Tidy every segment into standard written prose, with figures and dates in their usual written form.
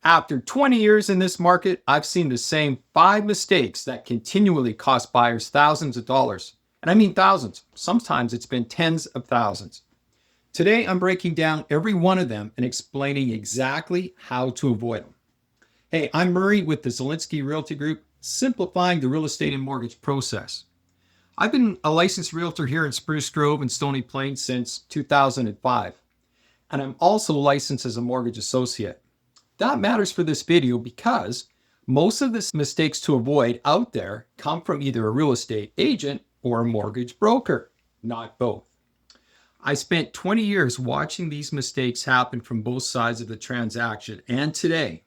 After 20 years in this market, I've seen the same 5 mistakes that continually cost buyers thousands of dollars. And I mean thousands. Sometimes it's been tens of thousands. Today, I'm breaking down every one of them and explaining exactly how to avoid them. Hey, I'm Murray with the Zelinski Realty Group, simplifying the real estate and mortgage process. I've been a licensed realtor here in Spruce Grove and Stony Plain since 2005, and I'm also licensed as a mortgage associate. That matters for this video because most of the mistakes to avoid out there come from either a real estate agent or a mortgage broker, not both. I spent 20 years watching these mistakes happen from both sides of the transaction, and today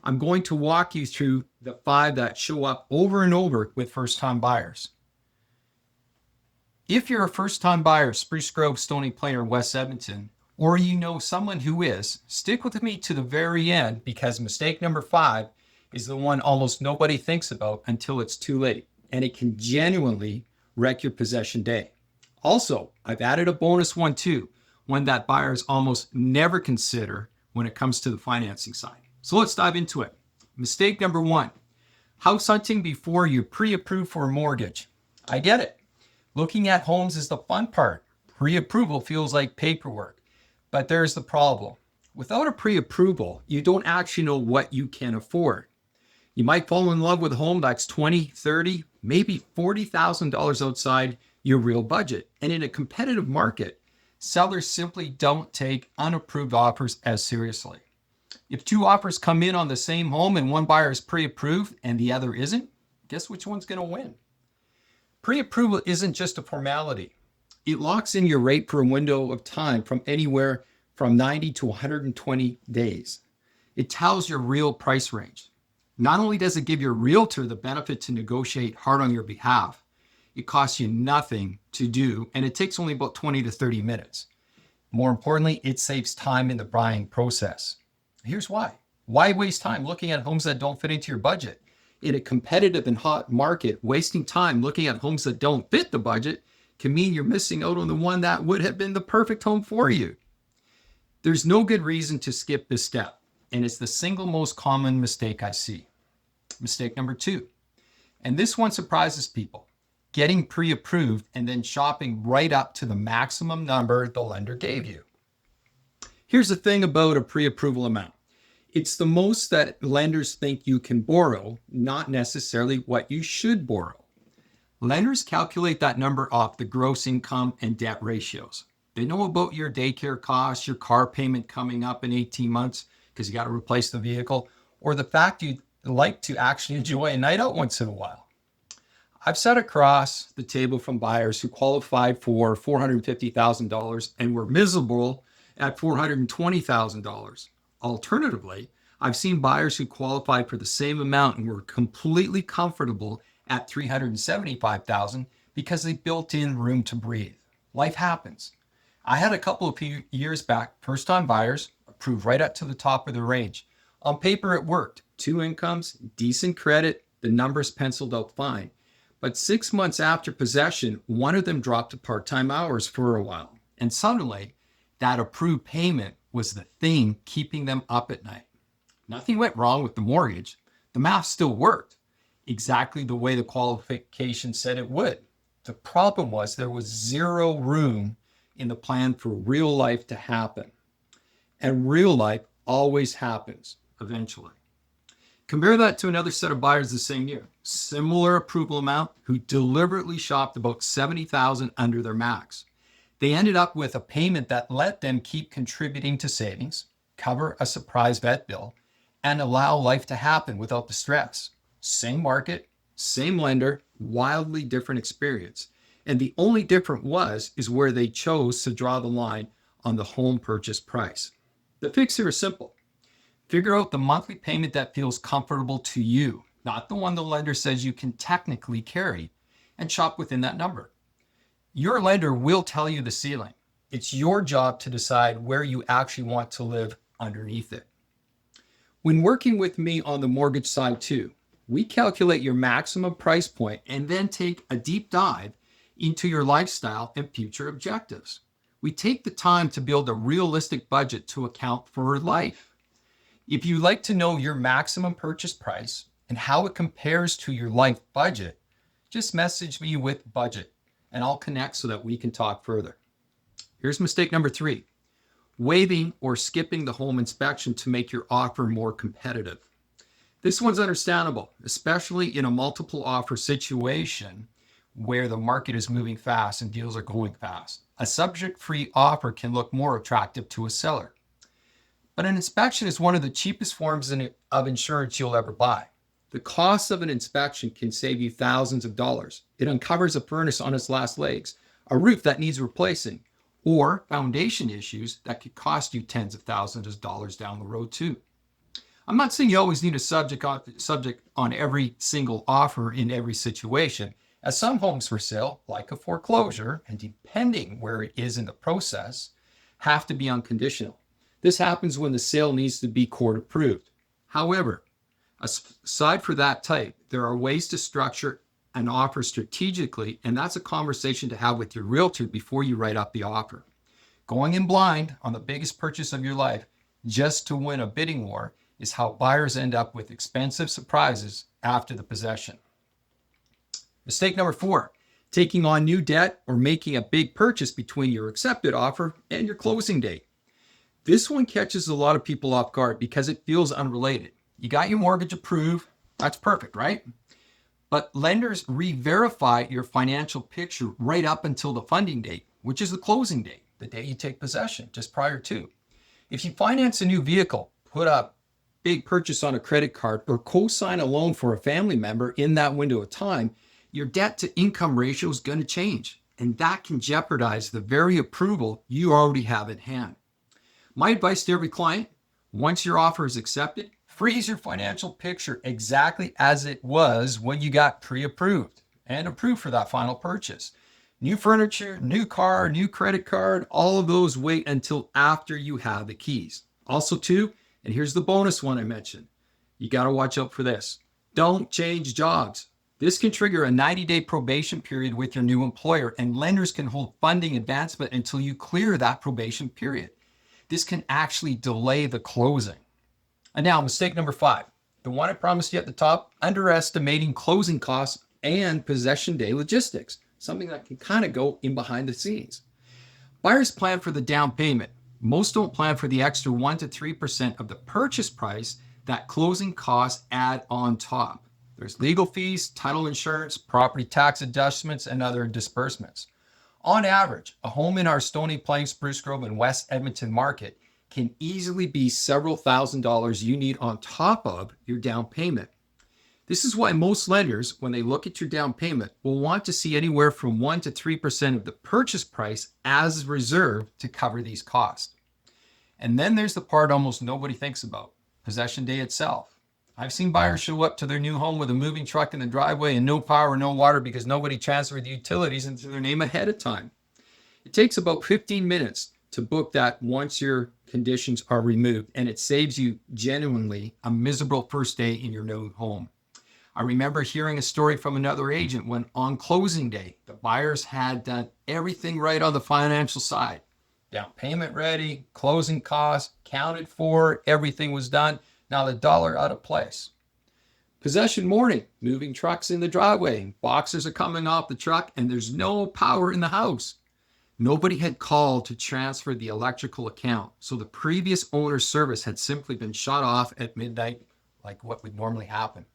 I'm going to walk you through the 5 that show up over and over with first-time buyers. If you're a first-time buyer of Spruce Grove, Stony Plain, or West Edmonton, or you know someone who is, stick with me to the very end because mistake number 5 is the one almost nobody thinks about until it's too late, and it can genuinely wreck your possession day. Also, I've added a bonus one too, one that buyers almost never consider when it comes to the financing side. So let's dive into it. Mistake number 1, house hunting before you're pre-approved for a mortgage. I get it. Looking at homes is the fun part. Pre-approval feels like paperwork. But there's the problem. Without a pre-approval, you don't actually know what you can afford. You might fall in love with a home that's $20, $30, maybe $40,000 outside your real budget. And in a competitive market, sellers simply don't take unapproved offers as seriously. If 2 offers come in on the same home and one buyer is pre-approved and the other isn't, guess which one's going to win? Pre-approval isn't just a formality. It locks in your rate for a window of time from anywhere from 90 to 120 days. It tells your real price range. Not only does it give your realtor the benefit to negotiate hard on your behalf, it costs you nothing to do, and it takes only about 20 to 30 minutes. More importantly, it saves time in the buying process. Here's why. Why waste time looking at homes that don't fit into your budget? In a competitive and hot market, wasting time looking at homes that don't fit the budget can mean you're missing out on the one that would have been the perfect home for you. There's no good reason to skip this step, and it's the single most common mistake I see. Mistake number 2, and this one surprises people, getting pre-approved and then shopping right up to the maximum number the lender gave you. Here's the thing about a pre-approval amount. It's the most that lenders think you can borrow, not necessarily what you should borrow. Lenders calculate that number off the gross income and debt ratios. They know about your daycare costs, your car payment coming up in 18 months because you got to replace the vehicle, or the fact you'd like to actually enjoy a night out once in a while. I've sat across the table from buyers who qualified for $450,000 and were miserable at $420,000. Alternatively, I've seen buyers who qualified for the same amount and were completely comfortable at $375,000 because they built in room to breathe. Life happens. I had a couple of years back, first-time buyers approved right up to the top of the range. On paper, it worked. 2 incomes, decent credit, the numbers penciled out fine. But 6 months after possession, one of them dropped to part-time hours for a while. And suddenly, that approved payment was the thing keeping them up at night. Nothing went wrong with the mortgage. The math still worked exactly the way the qualification said it would. The problem was there was zero room in the plan for real life to happen. And real life always happens eventually. Compare that to another set of buyers the same year, similar approval amount, who deliberately shopped about $70,000 under their max. They ended up with a payment that let them keep contributing to savings, cover a surprise vet bill, and allow life to happen without the stress. Same market, same lender, wildly different experience. And the only difference is where they chose to draw the line on the home purchase price. The fix here is simple. Figure out the monthly payment that feels comfortable to you, not the one the lender says you can technically carry, and shop within that number. Your lender will tell you the ceiling. It's your job to decide where you actually want to live underneath it. When working with me on the mortgage side too, we calculate your maximum price point and then take a deep dive into your lifestyle and future objectives. We take the time to build a realistic budget to account for life. If you'd like to know your maximum purchase price and how it compares to your life budget, just message me with budget and I'll connect so that we can talk further. Here's mistake number 3, waiving or skipping the home inspection to make your offer more competitive. This one's understandable, especially in a multiple offer situation where the market is moving fast and deals are going fast. A subject-free offer can look more attractive to a seller. But an inspection is one of the cheapest forms of insurance you'll ever buy. The cost of an inspection can save you thousands of dollars. It uncovers a furnace on its last legs, a roof that needs replacing, or foundation issues that could cost you tens of thousands of dollars down the road too. I'm not saying you always need a subject on every single offer in every situation, as some homes for sale, like a foreclosure, and depending where it is in the process, have to be unconditional. This happens when the sale needs to be court approved. However, aside for that type, there are ways to structure an offer strategically, and that's a conversation to have with your realtor before you write up the offer. Going in blind on the biggest purchase of your life just to win a bidding war is how buyers end up with expensive surprises after the possession. Mistake number 4, taking on new debt or making a big purchase between your accepted offer and your closing date. This one catches a lot of people off guard because it feels unrelated. You got your mortgage approved, that's perfect, right? But lenders re-verify your financial picture right up until the funding date, which is the closing date, the day you take possession, just prior to. If you finance a new vehicle, put a big purchase on a credit card, or co-sign a loan for a family member in that window of time, your debt to income ratio is going to change, and that can jeopardize the very approval you already have at hand. My advice to every client, once your offer is accepted, freeze your financial picture exactly as it was when you got pre-approved and approved for that final purchase. New furniture, new car, new credit card, all of those wait until after you have the keys. Also too, and here's the bonus one I mentioned, you got to watch out for this. Don't change jobs. This can trigger a 90-day probation period with your new employer, and lenders can hold funding advancement until you clear that probation period. This can actually delay the closing. And now, mistake number 5, the one I promised you at the top, underestimating closing costs and possession day logistics, something that can kind of go in behind the scenes. Buyers plan for the down payment. Most don't plan for the extra 1 to 3% of the purchase price that closing costs add on top. There's legal fees, title insurance, property tax adjustments, and other disbursements. On average, a home in our Stony Plain, Spruce Grove, and West Edmonton market can easily be several $1,000s you need on top of your down payment. This is why most lenders, when they look at your down payment, will want to see anywhere from 1 to 3% of the purchase price as reserve to cover these costs. And then there's the part almost nobody thinks about, possession day itself. I've seen buyers show up to their new home with a moving truck in the driveway and no power, no water because nobody transferred the utilities into their name ahead of time. It takes about 15 minutes to book that once your conditions are removed, and it saves you genuinely a miserable first day in your new home. I remember hearing a story from another agent when on closing day, the buyers had done everything right on the financial side. Down payment ready, closing costs, counted for, everything was done. Now the dollar out of place. Possession morning, moving trucks in the driveway, boxers are coming off the truck, and there's no power in the house. Nobody had called to transfer the electrical account, so the previous owner's service had simply been shut off at midnight, like what would normally happen.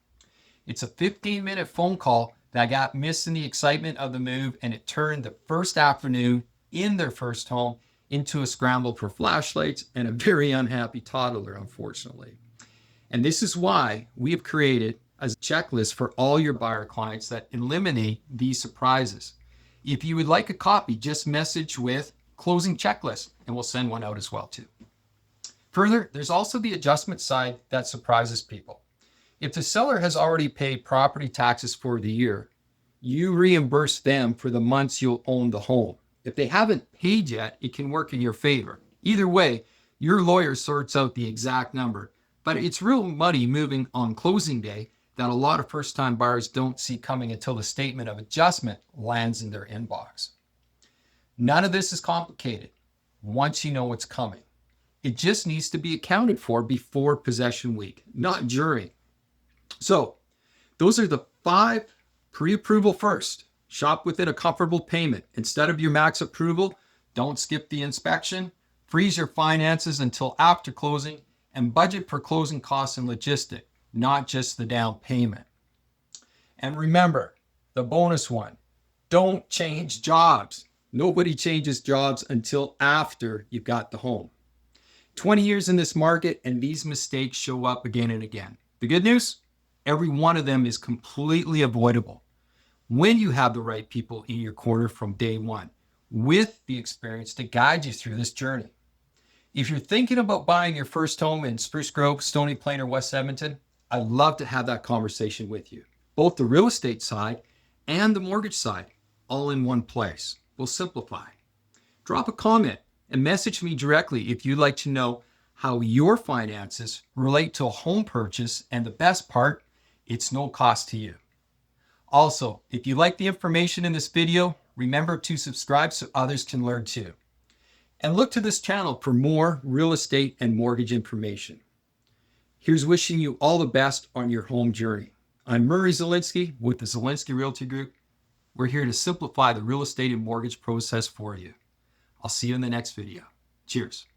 It's a 15-minute phone call that got missed in the excitement of the move, and it turned the first afternoon in their first home into a scramble for flashlights and a very unhappy toddler, unfortunately. And this is why we have created a checklist for all your buyer clients that eliminate these surprises. If you would like a copy, just message with closing checklist and we'll send one out as well too. Further, there's also the adjustment side that surprises people. If the seller has already paid property taxes for the year, you reimburse them for the months you'll own the home. If they haven't paid yet, it can work in your favor. Either way, your lawyer sorts out the exact number. But it's real muddy moving on closing day that a lot of first-time buyers don't see coming until the statement of adjustment lands in their inbox. None of this is complicated once you know what's coming. It just needs to be accounted for before possession week, not during. So those are the 5 pre-approval first. Shop within a comfortable payment. Instead of your max approval, don't skip the inspection. Freeze your finances until after closing and budget for closing costs and logistic, not just the down payment. And remember, the bonus one, don't change jobs. Nobody changes jobs until after you've got the home. 20 years in this market and these mistakes show up again and again. The good news, every one of them is completely avoidable when you have the right people in your corner from day one with the experience to guide you through this journey. If you're thinking about buying your first home in Spruce Grove, Stony Plain, or West Edmonton, I'd love to have that conversation with you. Both the real estate side and the mortgage side, all in one place. We'll simplify. Drop a comment and message me directly if you'd like to know how your finances relate to a home purchase, and the best part, it's no cost to you. Also, if you like the information in this video, remember to subscribe so others can learn too. And look to this channel for more real estate and mortgage information. Here's wishing you all the best on your home journey. I'm Murray Zelinski with the Zelinski Realty Group. We're here to simplify the real estate and mortgage process for you. I'll see you in the next video. Cheers.